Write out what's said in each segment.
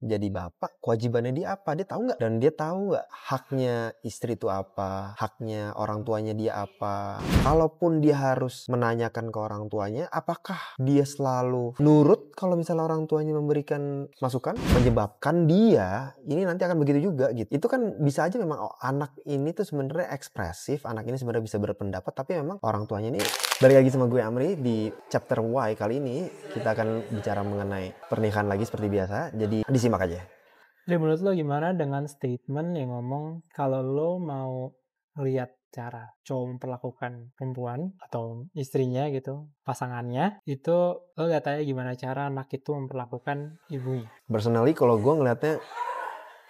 jadi bapak, kewajibannya dia apa? Dia tahu nggak? Dan dia tahu nggak haknya istri itu apa? Haknya orang tuanya dia apa? Kalaupun dia harus menanyakan ke orang tuanya, apakah dia selalu nurut kalau misalnya orang tuanya memberikan masukan? Menyebabkan dia ini nanti akan begitu juga gitu. Itu kan bisa aja memang anak ini tuh sebenarnya ekspresif, anak ini sebenarnya bisa berpendapat, tapi memang orang tuanya ini. Balik lagi sama gue Amri di chapter Y kali ini kita akan bicara mengenai pernikahan lagi seperti biasa. Jadi disimak aja. Jadi menurut lo gimana dengan statement yang ngomong kalau lo mau lihat cara cowok memperlakukan perempuan atau istrinya gitu, pasangannya, itu lo lihat aja gimana cara anak itu memperlakukan ibunya. Personally kalau gue ngeliatnya,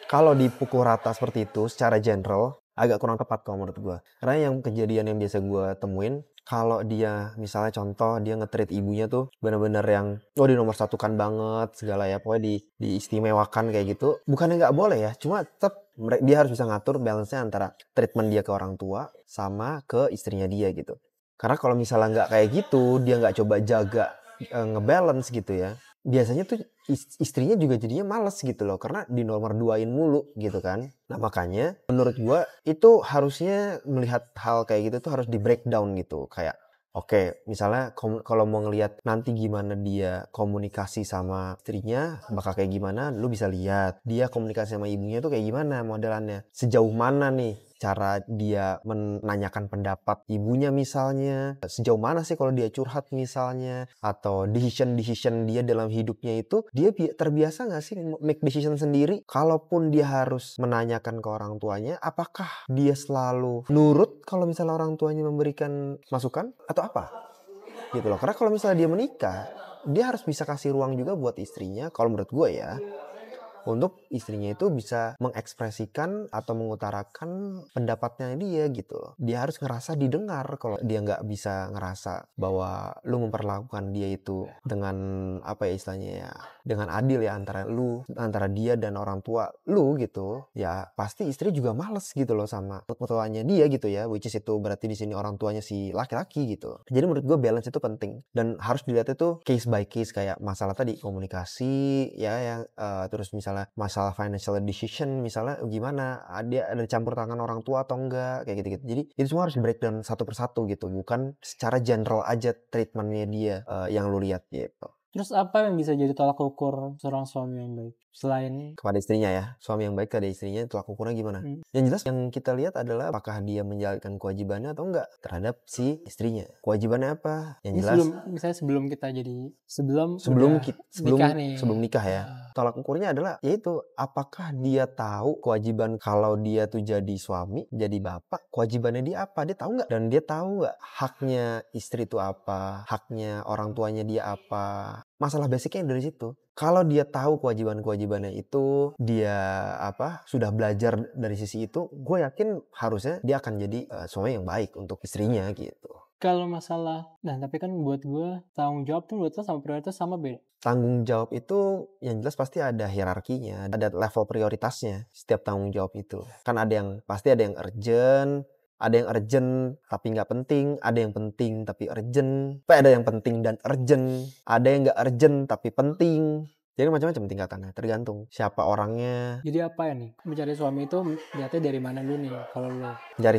kalau dipukul rata seperti itu secara general agak kurang tepat kalau menurut gue. Karena yang kejadian yang biasa gue temuin, kalau dia misalnya contoh dia nge-treat ibunya tuh benar-benar yang dinomorsatukan banget segala ya, pokoknya diistimewakan kayak gitu. Bukannya nggak boleh ya, cuma tetap dia harus bisa ngatur balance-nya antara treatment dia ke orang tua sama ke istrinya dia gitu. Karena kalau misalnya nggak kayak gitu, dia nggak coba jaga ngebalance gitu ya, biasanya tuh istrinya juga jadinya males gitu loh, karena di nomor duain mulu gitu kan. Nah makanya menurut gua itu harusnya melihat hal kayak gitu tuh harus di breakdown gitu. Kayak oke, misalnya kalau mau ngelihat nanti gimana dia komunikasi sama istrinya bakal kayak gimana, lu bisa lihat dia komunikasi sama ibunya tuh kayak gimana modelannya, sejauh mana nih cara dia menanyakan pendapat ibunya misalnya, sejauh mana sih kalau dia curhat misalnya, atau decision dia dalam hidupnya itu dia terbiasa nggak sih make decision sendiri. Kalaupun dia harus menanyakan ke orang tuanya, apakah dia selalu nurut kalau misalnya orang tuanya memberikan masukan atau apa gitu loh. Karena kalau misalnya dia menikah, dia harus bisa kasih ruang juga buat istrinya, kalau menurut gue ya, untuk istrinya itu bisa mengekspresikan atau mengutarakan pendapatnya dia gitu loh. Dia harus ngerasa didengar. Kalau dia nggak bisa ngerasa bahwa lu memperlakukan dia itu dengan apa ya istilahnya ya, dengan adil ya antara dia dan orang tua lu gitu, ya pasti istri juga males gitu loh sama tuanya dia gitu ya, which is itu berarti di sini orang tuanya si laki-laki gitu. Jadi menurut gue balance itu penting dan harus dilihat itu case by case, kayak masalah tadi komunikasi ya, yang terus misalnya masalah financial decision misalnya gimana, ada campur tangan orang tua atau enggak kayak gitu-gitu. Jadi itu semua harus breakdown satu persatu gitu, bukan secara general aja treatmentnya dia yang lu lihat gitu. Terus apa yang bisa jadi tolak ukur seorang suami yang baik selain Kepada istrinya ya, suami yang baik kepada istrinya tolak ukurnya gimana? Yang jelas yang kita lihat adalah apakah dia menjalankan kewajibannya atau enggak terhadap si istrinya. Kewajibannya apa? Yang ini jelas sebelum kita jadi sebelum sebelum nikah ya. Tolak ukurnya adalah yaitu apakah dia tahu kewajiban kalau dia tuh jadi suami, jadi bapak, kewajibannya dia apa? Dia tahu nggak? Dan dia tahu nggak haknya istri itu apa? Haknya orang tuanya dia apa? Masalah basicnya dari situ. Kalau dia tahu kewajiban-kewajibannya itu, dia sudah belajar dari sisi itu, gue yakin harusnya dia akan jadi suami yang baik untuk istrinya gitu. Kalau masalah, tapi kan buat gue tanggung jawab tuh menurut lo sama prioritas sama beda. Tanggung jawab itu yang jelas pasti ada hierarkinya, ada level prioritasnya setiap tanggung jawab itu. Kan pasti ada yang urgent tapi nggak penting, ada yang penting tapi urgent, ada yang penting dan urgent, ada yang nggak urgent tapi penting. Jadi macam-macam tingkatannya, tergantung siapa orangnya. Jadi apa ya nih, mencari suami itu lihatnya dari mana dulu nih kalau lo? Dari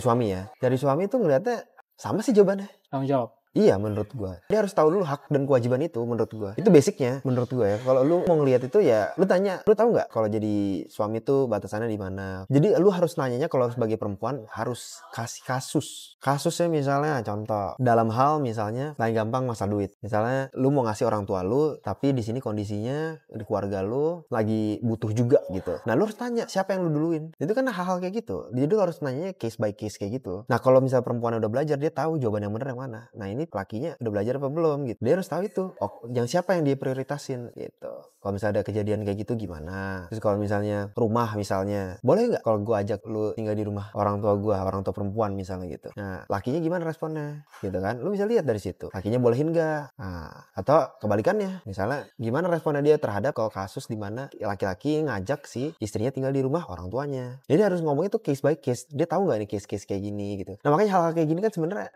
suami itu ngeliatnya sama sih jawabannya. Tanggung jawab. Iya menurut gue. Dia harus tahu dulu hak dan kewajiban itu menurut gue. Itu basicnya menurut gue ya. Kalau lu mau ngelihat itu ya lu tanya, lu tahu nggak kalau jadi suami itu batasannya di mana? Jadi lu harus nanyanya kalau sebagai perempuan harus kasih kasus. Kasusnya misalnya contoh dalam hal misalnya paling gampang masalah duit. Misalnya lu mau ngasih orang tua lu tapi di sini kondisinya di keluarga lu lagi butuh juga gitu. Nah lu harus tanya siapa yang lu duluin. Itu kan hal-hal kayak gitu. Jadi lu harus nanyanya case by case kayak gitu. Nah kalau misalnya perempuan udah belajar, dia tahu jawaban yang benar yang mana. Nah ini lakinya udah belajar apa belum gitu. Dia harus tahu itu. Yang siapa yang dia prioritasin gitu. Kalau misalnya ada kejadian kayak gitu gimana. Terus kalau misalnya rumah misalnya, boleh nggak kalau gue ajak lu tinggal di rumah orang tua gue, orang tua perempuan misalnya gitu. Nah lakinya gimana responnya gitu kan. Lu bisa lihat dari situ. Lakinya bolehin nggak. Nah, atau kebalikannya. Misalnya gimana responnya dia terhadap kalau kasus dimana laki-laki ngajak si istrinya tinggal di rumah orang tuanya. Jadi harus ngomong itu case by case. Dia tahu nggak nih case-case kayak gini gitu. Nah makanya hal-hal kayak gini kan sebenarnya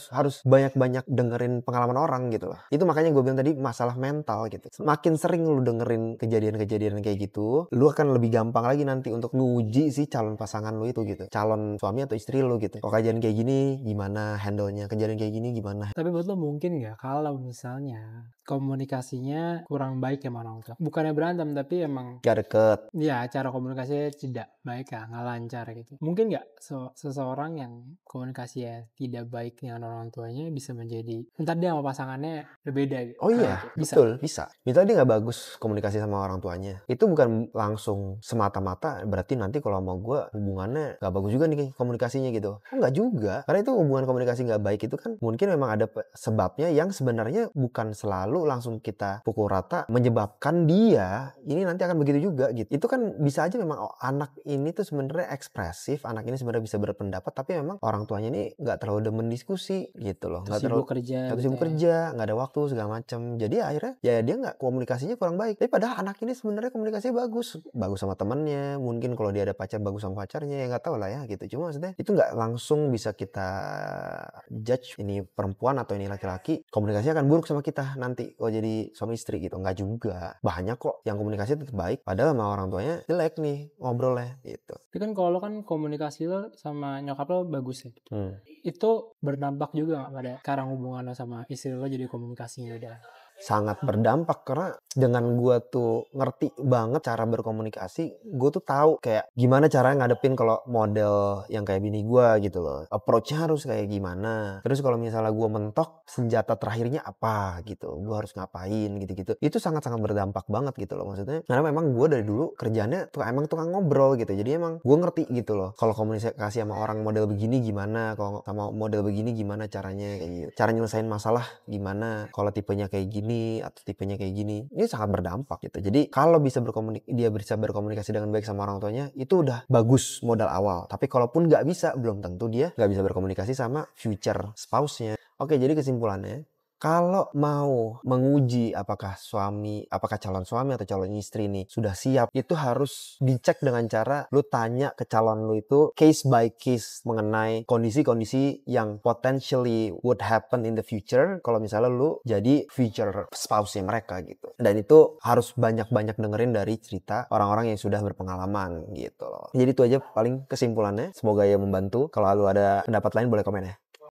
harus banyak banyak dengerin pengalaman orang gitu loh. Itu makanya gue bilang tadi masalah mental gitu. Semakin sering lu dengerin kejadian-kejadian kayak gitu, lu akan lebih gampang lagi nanti untuk nguji si calon pasangan lu itu gitu. Calon suami atau istri lu gitu. Kok kejadian kayak gini gimana handle-nya, kejadian kayak gini gimana. Tapi buat lo mungkin nggak kalau misalnya komunikasinya kurang baik sama orang tua? Bukannya berantem, tapi emang Gak deket. ya cara komunikasinya tidak baik ya, nggak lancar gitu. Mungkin nggak seseorang yang komunikasinya tidak baik dengan orang tuanya bisa menjadi ntar dia sama pasangannya berbeda gitu. Oh Kayak iya, gitu. Bisa. betul, bisa. Misalnya dia nggak bagus komunikasi sama orang tuanya. Itu bukan langsung semata-mata berarti nanti kalau sama gue hubungannya nggak bagus juga nih komunikasinya gitu. Oh, nggak juga. Karena itu hubungan komunikasi nggak baik itu kan mungkin memang ada sebabnya yang sebenarnya bukan selalu langsung kita pukul rata menyebabkan dia ini nanti akan begitu juga gitu. Itu kan bisa aja memang anak ini tuh sebenarnya ekspresif, anak ini sebenarnya bisa berpendapat, tapi memang orang tuanya ini nggak terlalu demen diskusi gitu loh. Nggak terlalu Sibuk kerja satu gitu sibuk ya. kerja, nggak ada waktu segala macam. Jadi akhirnya ya dia nggak komunikasinya kurang baik. Tapi padahal anak ini sebenarnya komunikasinya bagus, bagus sama temennya. Mungkin kalau dia ada pacar bagus sama pacarnya, ya nggak tahu lah ya gitu. Cuma maksudnya itu nggak langsung bisa kita judge ini perempuan atau ini laki-laki komunikasinya akan buruk sama kita nanti kalau jadi suami istri gitu. Nggak juga. Banyak kok yang komunikasi tetap baik. Padahal sama orang tuanya jelek nih ngobrolnya gitu. Tapi kan kalau lo kan komunikasi lo sama nyokap lo bagus ya. Itu berdampak juga nggak pada sekarang hubungan lo sama istri lo jadi komunikasinya udah? Sangat berdampak karena dengan gue tuh ngerti banget cara berkomunikasi, gue tuh tahu kayak gimana cara ngadepin kalau model yang kayak bini gue gitu loh. Approach-nya harus kayak gimana. Terus kalau misalnya gue mentok, senjata terakhirnya apa gitu. Gue harus ngapain gitu-gitu. Itu sangat-sangat berdampak banget gitu loh maksudnya. Karena memang gue dari dulu kerjanya emang tukang ngobrol gitu. Jadi emang gue ngerti gitu loh. Kalau komunikasi sama orang model begini gimana, kalau sama model begini gimana caranya kayak gitu. Cara nyelesain masalah gimana, kalau tipenya kayak gini atau tipenya kayak gini, ini sangat berdampak gitu. Jadi kalau dia bisa berkomunikasi dengan baik sama orang tuanya, itu udah bagus modal awal. Tapi kalaupun nggak bisa, belum tentu dia nggak bisa berkomunikasi sama future spouse-nya. Oke, jadi kesimpulannya, kalau mau menguji apakah calon suami atau calon istri nih sudah siap, itu harus dicek dengan cara lu tanya ke calon lu itu case by case mengenai kondisi-kondisi yang potentially would happen in the future kalau misalnya lu jadi future spouse-nya mereka gitu. Dan itu harus banyak-banyak dengerin dari cerita orang-orang yang sudah berpengalaman gitu loh. Jadi itu aja paling kesimpulannya. Semoga ya membantu. Kalau lu ada pendapat lain boleh komen ya.